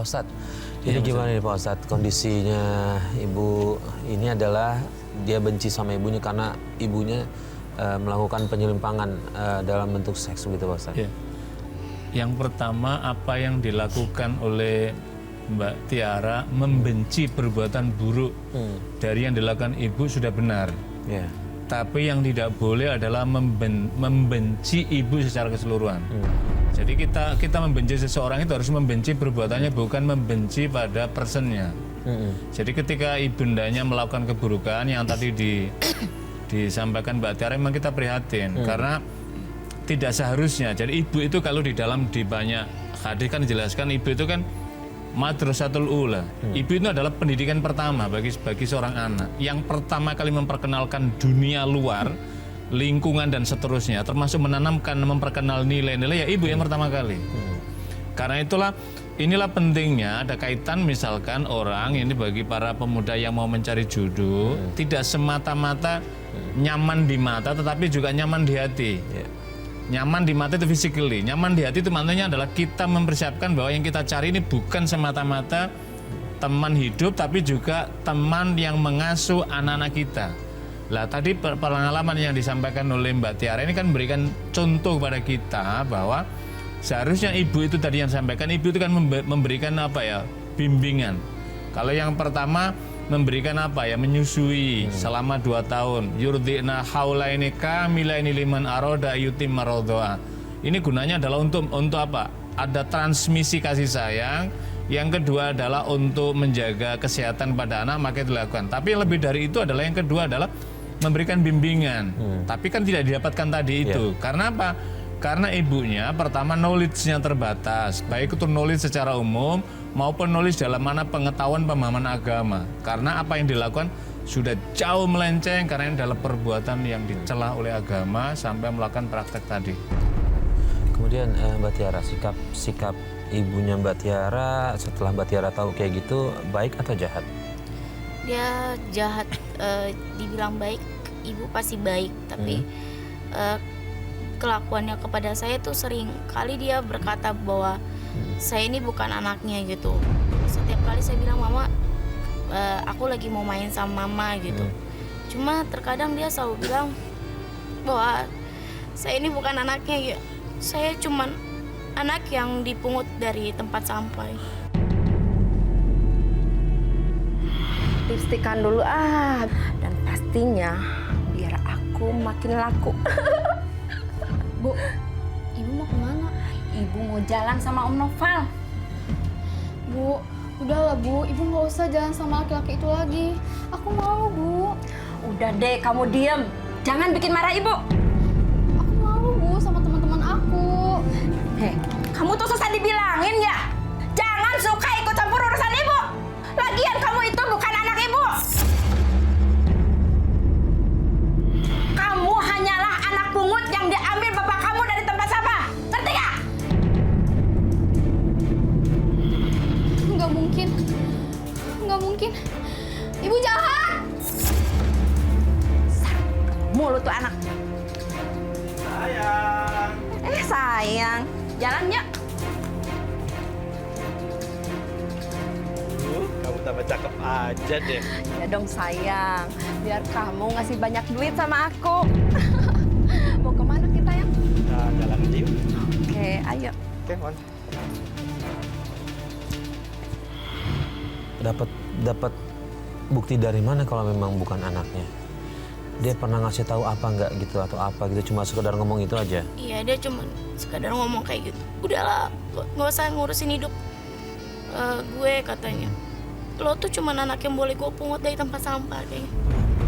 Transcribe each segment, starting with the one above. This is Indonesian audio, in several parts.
Pak Ustadz, jadi gimana nih Pak Ustadz, kondisinya ibu ini adalah dia benci sama ibunya karena ibunya melakukan penyimpangan dalam bentuk seks begitu Pak Ustadz? Ya. Yang pertama, apa yang dilakukan oleh Mbak Tiara membenci perbuatan buruk dari yang dilakukan ibu sudah benar. Ya. Tapi yang tidak boleh adalah membenci ibu secara keseluruhan. Jadi kita membenci seseorang itu harus membenci perbuatannya, bukan membenci pada personnya. Jadi ketika ibundanya melakukan keburukan yang tadi disampaikan Mbak Tiara, memang kita prihatin karena tidak seharusnya. Jadi ibu itu kalau di banyak hadis kan dijelaskan ibu itu kan madrasatul ula. Ibu itu adalah pendidikan pertama bagi seorang anak. Yang pertama kali memperkenalkan dunia luar, lingkungan dan seterusnya, termasuk memperkenal nilai-nilai, ya ibu yang pertama kali. Karena inilah pentingnya ada kaitan misalkan orang ini bagi para pemuda yang mau mencari jodoh, tidak semata-mata nyaman di mata tetapi juga nyaman di hati. Nyaman di mata itu physically, nyaman di hati itu maknanya adalah kita mempersiapkan bahwa yang kita cari ini bukan semata-mata teman hidup tapi juga teman yang mengasuh anak-anak kita. Lah tadi pengalaman yang disampaikan oleh Mbak Tiara ini kan memberikan contoh kepada kita bahwa seharusnya ibu itu tadi yang disampaikan, ibu itu kan memberikan bimbingan. Kalau yang pertama memberikan menyusui selama 2 tahun. Yurdina haulaini kamilaini liman aroda yutim marodoa. Ini gunanya adalah untuk apa? Ada transmisi kasih sayang. Yang kedua adalah untuk menjaga kesehatan pada anak, maka dilakukan. Tapi yang lebih dari itu adalah yang kedua adalah memberikan bimbingan. Tapi kan tidak didapatkan tadi itu. Karena apa? Karena ibunya pertama knowledge-nya terbatas, baik itu knowledge secara umum maupun knowledge dalam mana pengetahuan pemahaman agama. Karena apa yang dilakukan sudah jauh melenceng karena ini adalah perbuatan yang dicela oleh agama sampai melakukan praktek tadi. Kemudian Mbak Tiara, sikap ibunya Mbak Tiara setelah Mbak Tiara tahu kayak gitu, baik atau jahat? Dia jahat, dibilang baik, ibu pasti baik, tapi kelakuannya kepada saya tuh sering kali dia berkata bahwa saya ini bukan anaknya gitu. Setiap kali saya bilang, mama, aku lagi mau main sama mama gitu. Cuma terkadang dia selalu bilang bahwa saya ini bukan anaknya, saya cuman anak yang dipungut dari tempat sampah. Lipstikan dulu dan pastinya biar aku makin laku. Bu, ibu mau kemana? Ibu mau jalan sama Om Noval. Bu, udahlah Bu, ibu nggak usah jalan sama laki-laki itu lagi. Aku mau, Bu. Udah deh, kamu diem. Jangan bikin marah ibu. Aku mau, Bu, sama teman-teman aku. Hei, kamu tuh susah dibilangin ya. Jangan suka ikut campur urusan ibu. Lagian kamu itu bukan anak ibu. Kamu hanyalah anak pungut yang diambil bapak kamu dari tempat sampah. Ngerti gak? Nggak mungkin. Nggak mungkin. Ibu jahat. Mulut tuh anak. Sayang. Sayang. Jalan yuk. Kamu tambah cakep aja deh. Ya dong sayang. Biar kamu ngasih banyak duit sama aku. Mau kemana kita ya? Kita jalan aja yuk. Oke, ayo. Oke, Wan. Dapat bukti dari mana kalau memang bukan anaknya? Dia pernah ngasih tahu apa nggak gitu atau apa gitu, cuma sekedar ngomong itu aja? Iya, dia cuma sekadar ngomong kayak gitu. Udahlah, nggak usah ngurusin hidup gue, katanya. Lo tuh cuma anak yang boleh gue pungut dari tempat sampah kayaknya.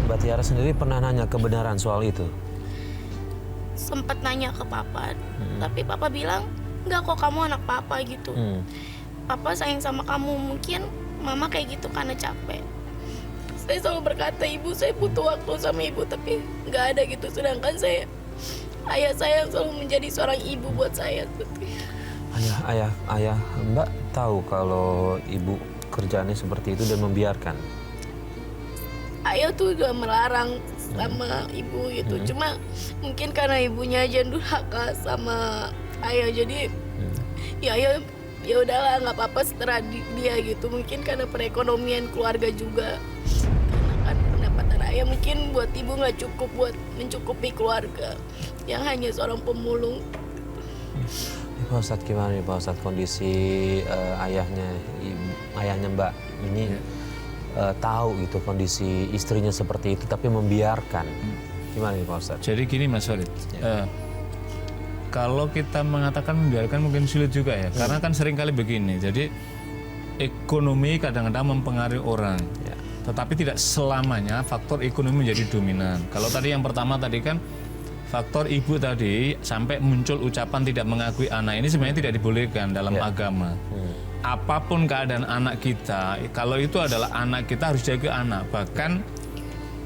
Mbak Tiara sendiri pernah nanya kebenaran soal itu? Sempet nanya ke papa, tapi papa bilang nggak kok, kamu anak papa gitu. Papa sayang sama kamu, mungkin mama kayak gitu karena capek. Saya selalu berkata, ibu, saya butuh waktu sama ibu, tapi nggak ada gitu. Sedangkan ayah saya selalu menjadi seorang ibu buat saya. Ayah Mbak tahu kalau ibu kerjaannya seperti itu dan membiarkan? Ayah tuh udah melarang sama ibu gitu. Cuma mungkin karena ibunya aja durhaka sama ayah, jadi ya ayah ya udahlah nggak apa-apa setelah dia gitu, mungkin karena perekonomian keluarga juga, karena kan pendapatan ayah mungkin buat ibu nggak cukup buat mencukupi keluarga yang hanya seorang pemulung. Ini Pak Ustadz gimana nih Pak Ustadz kondisi ayahnya Mbak ini tahu gitu kondisi istrinya seperti itu tapi membiarkan. Gimana nih Pak Ustadz? Jadi gini Mas Farid, kalau kita mengatakan membiarkan mungkin sulit juga ya, karena kan seringkali begini. Jadi ekonomi kadang-kadang mempengaruhi orang, tetapi tidak selamanya faktor ekonomi menjadi dominan. Kalau tadi yang pertama tadi kan faktor ibu tadi sampai muncul ucapan tidak mengakui anak ini sebenarnya tidak dibolehkan dalam agama. Apapun keadaan anak kita, kalau itu adalah anak kita harus jaga anak. Bahkan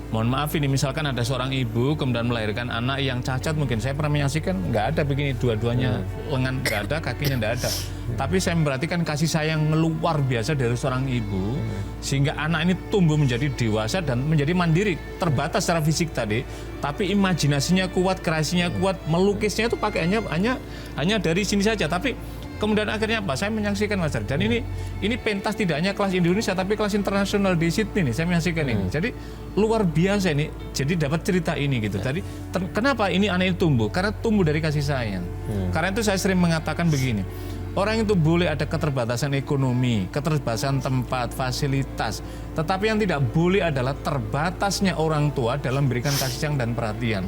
mohon maaf ini misalkan ada seorang ibu kemudian melahirkan anak yang cacat, mungkin saya pernah menyaksikan nggak ada begini dua-duanya lengan nggak ada, kakinya nggak ada. Tapi saya memperhatikan kasih sayang luar biasa dari seorang ibu sehingga anak ini tumbuh menjadi dewasa dan menjadi mandiri, terbatas secara fisik tadi, tapi imajinasinya kuat, kreasinya kuat, melukisnya itu pakai hanya dari sini saja. Tapi kemudian akhirnya apa? Saya menyaksikan Mas Farid. Dan ini pentas tidak hanya kelas Indonesia tapi kelas internasional di Sydney nih. Saya menyaksikan ini. Jadi luar biasa ini. Jadi dapat cerita ini gitu. Tadi kenapa ini anak itu tumbuh? Karena tumbuh dari kasih sayang. Karena itu saya sering mengatakan begini. Orang itu boleh ada keterbatasan ekonomi, keterbatasan tempat, fasilitas. Tetapi yang tidak boleh adalah terbatasnya orang tua dalam memberikan kasih sayang dan perhatian.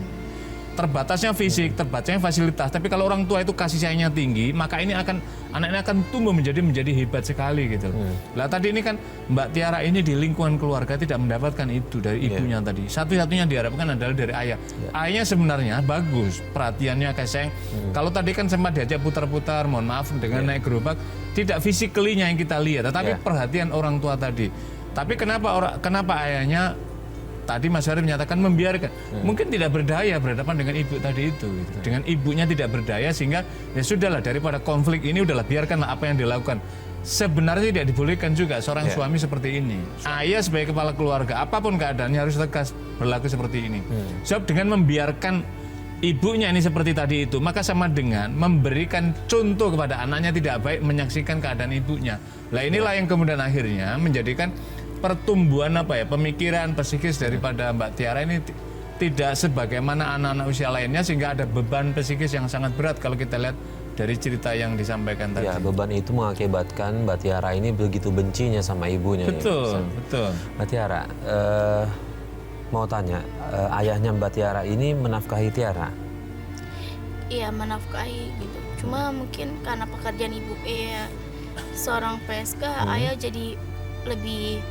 Terbatasnya fisik, terbatasnya fasilitas. Tapi kalau orang tua itu kasih sayangnya tinggi, maka anak ini akan tumbuh menjadi hebat sekali gitu. Lah tadi ini kan Mbak Tiara ini di lingkungan keluarga tidak mendapatkan itu dari ibunya tadi. Satu-satunya diharapkan adalah dari ayah. Ayahnya sebenarnya bagus, perhatiannya kasih sayang. Kalau tadi kan sempat diajak putar-putar, mohon maaf dengan naik gerobak, tidak physically-nya yang kita lihat, tetapi perhatian orang tua tadi. Tapi kenapa ayahnya tadi Mas Farid menyatakan membiarkan, mungkin tidak berdaya berhadapan dengan ibu tadi itu, gitu. Dengan ibunya tidak berdaya sehingga ya sudahlah daripada konflik ini udahlah biarkanlah apa yang dilakukan. Sebenarnya tidak dibolehkan juga seorang suami seperti ini. Ayah sebagai kepala keluarga apapun keadaannya harus tegas berlaku seperti ini. Sebab dengan membiarkan ibunya ini seperti tadi itu, maka sama dengan memberikan contoh kepada anaknya tidak baik menyaksikan keadaan ibunya. Lah inilah yang kemudian akhirnya menjadikan pertumbuhan pemikiran psikis daripada Mbak Tiara ini tidak sebagaimana anak-anak usia lainnya, sehingga ada beban psikis yang sangat berat kalau kita lihat dari cerita yang disampaikan tadi. Ya, beban itu mengakibatkan Mbak Tiara ini begitu bencinya sama ibunya. Betul, ya, betul. Mbak Tiara, mau tanya, ayahnya Mbak Tiara ini menafkahi Tiara? Iya, menafkahi gitu. Cuma mungkin karena pekerjaan ibu seorang PSK, ayah jadi lebih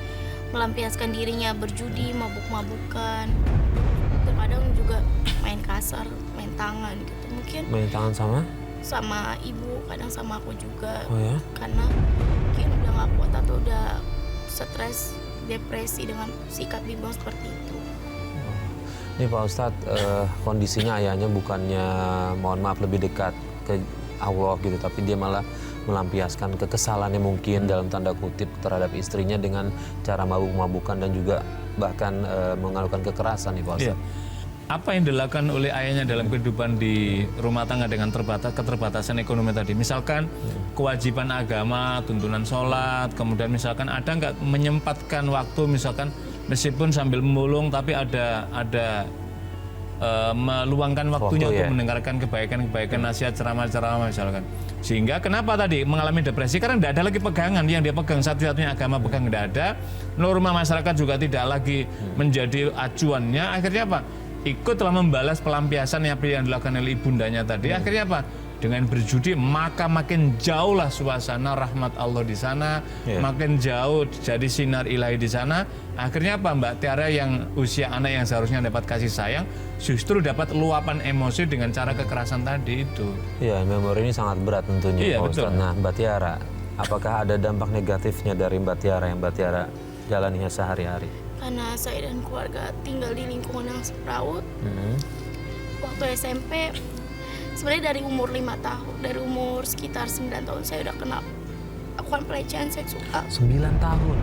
melampiaskan dirinya berjudi, mabuk-mabukan, terkadang juga main kasar, main tangan gitu. Mungkin Main tangan sama ibu, kadang sama aku juga. Oh ya? Karena mungkin udah gak kuat atau udah stres, depresi dengan sikap bimbang seperti itu. Ini Pak Ustadz, kondisinya ayahnya bukannya mohon maaf lebih dekat ke Allah gitu, tapi dia malah melampiaskan kekesalannya mungkin dalam tanda kutip terhadap istrinya dengan cara mabuk-mabukan dan juga bahkan mengalukan kekerasan nih Pak Ustadz. Apa yang dilakukan oleh ayahnya dalam kehidupan di rumah tangga dengan keterbatasan ekonomi tadi? Misalkan kewajiban agama, tuntunan sholat, kemudian misalkan ada nggak menyempatkan waktu, misalkan meskipun sambil memulung tapi ada meluangkan waktunya untuk mendengarkan kebaikan-kebaikan, nasihat, ceramah-ceramah misalkan. Sehingga kenapa tadi mengalami depresi? Karena tidak ada lagi pegangan, yang dia pegang satu-satunya agama pegang tidak ada, norma masyarakat juga tidak lagi menjadi acuannya. Akhirnya apa? Ikutlah membalas pelampiasan yang dilakukan oleh ibundanya tadi. Akhirnya apa? Dengan berjudi, maka makin jauhlah suasana rahmat Allah di sana, makin jauh jadi sinar ilahi di sana. Akhirnya apa? Mbak Tiara yang usia anak yang seharusnya dapat kasih sayang, justru dapat luapan emosi dengan cara kekerasan tadi itu. Iya, memori ini sangat berat tentunya. Iya, Pak betul. Ustadz. Nah, Mbak Tiara, apakah ada dampak negatifnya dari Mbak Tiara yang Mbak Tiara jalaninya sehari-hari? Karena saya dan keluarga tinggal di lingkungan yang semrawut. Waktu SMP, sebenarnya dari umur 5 tahun, dari umur sekitar 9 tahun saya udah kena lakukan pelecehan seksual. 9 tahun?